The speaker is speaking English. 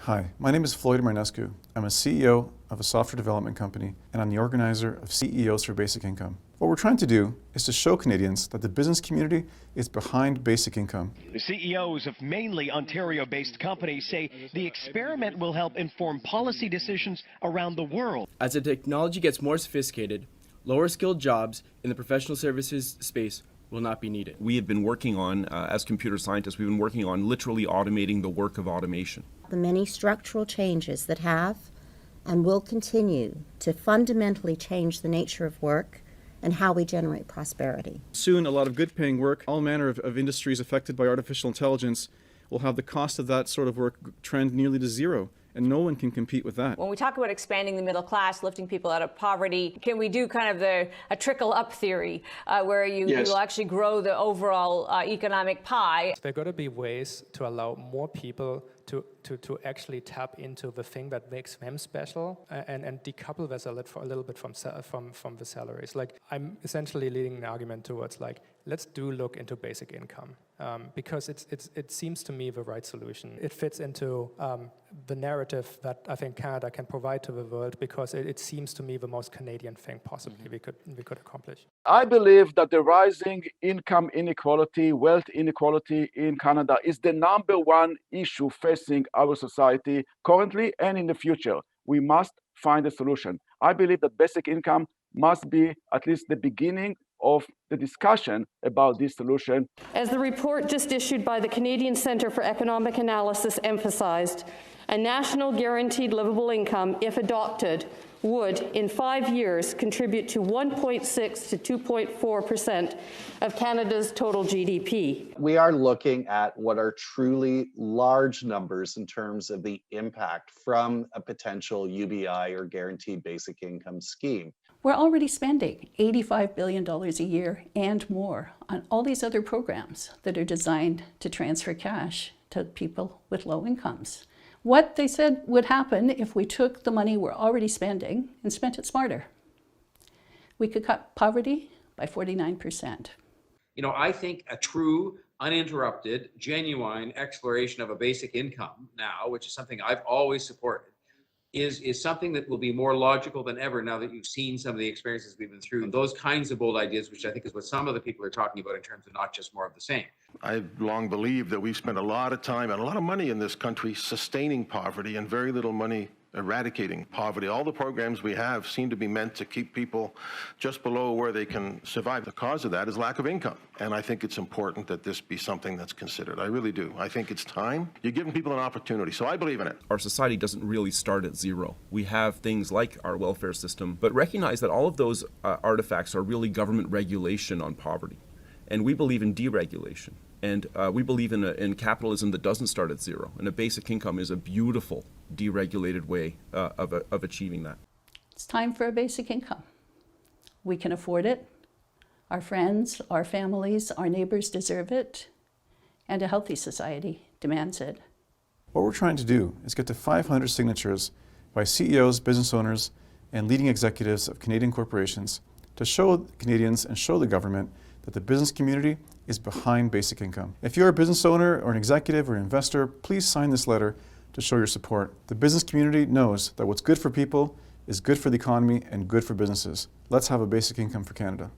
Hi, my name is Floyd Marinescu. I'm a CEO of a software development company, and I'm the organizer of CEOs for Basic Income. What we're trying to do is to show Canadians that the business community is behind basic income. The CEOs of mainly Ontario-based companies say the experiment will help inform policy decisions around the world. As the technology gets more sophisticated, lower skilled jobs in the professional services space will not be needed. We have been working on, as computer scientists, we've been working on literally automating the work of automation. The many structural changes that have and will continue to fundamentally change the nature of work and how we generate prosperity. Soon, a lot of good-paying work, all manner of industries affected by artificial intelligence, will have the cost of that sort of work trend nearly to zero. And no one can compete with that. When we talk about expanding the middle class, lifting people out of poverty, can we do kind of a trickle-up theory where you will actually grow the overall economic pie? There got to be ways to allow more people to actually tap into the thing that makes them special and decouple this a little bit from the salaries. Like, I'm essentially leading an argument towards, like, let's look into basic income because it seems to me the right solution. It fits into the narrative that I think Canada can provide to the world because it seems to me the most Canadian thing possibly we could accomplish. I believe that the rising income inequality, wealth inequality in Canada is the number one issue facing our society currently and in the future. We must find a solution. I believe that basic income must be at least the beginning of the discussion about this solution. As the report just issued by the Canadian Centre for Economic Analysis emphasized, a national guaranteed livable income, if adopted, would, in 5 years, contribute to 1.6 to 2.4% of Canada's total GDP. We are looking at what are truly large numbers in terms of the impact from a potential UBI or guaranteed basic income scheme. We're already spending $85 billion a year and more on all these other programs that are designed to transfer cash to people with low incomes. What they said would happen if we took the money we're already spending and spent it smarter. We could cut poverty by 49%. You know, I think a true, uninterrupted, genuine exploration of a basic income now, which is something I've always supported, is something that will be more logical than ever now that you've seen some of the experiences we've been through. And those kinds of bold ideas, which I think is what some of the people are talking about in terms of not just more of the same. I've long believed that we've spent a lot of time and a lot of money in this country sustaining poverty and very little money eradicating poverty. All the programs we have seem to be meant to keep people just below where they can survive. The cause of that is lack of income. And I think it's important that this be something that's considered. I really do. I think it's time. You're giving people an opportunity, so I believe in it. Our society doesn't really start at zero. We have things like our welfare system, but recognize that all of those artifacts are really government regulation on poverty. And we believe in deregulation. And we believe in capitalism that doesn't start at zero. And a basic income is a beautiful, deregulated way of achieving that. It's time for a basic income. We can afford it. Our friends, our families, our neighbors deserve it. And a healthy society demands it. What we're trying to do is get to 500 signatures by CEOs, business owners, and leading executives of Canadian corporations to show Canadians and show the government that the business community is behind basic income. If you're a business owner or an executive or an investor, please sign this letter to show your support. The business community knows that what's good for people is good for the economy and good for businesses. Let's have a basic income for Canada.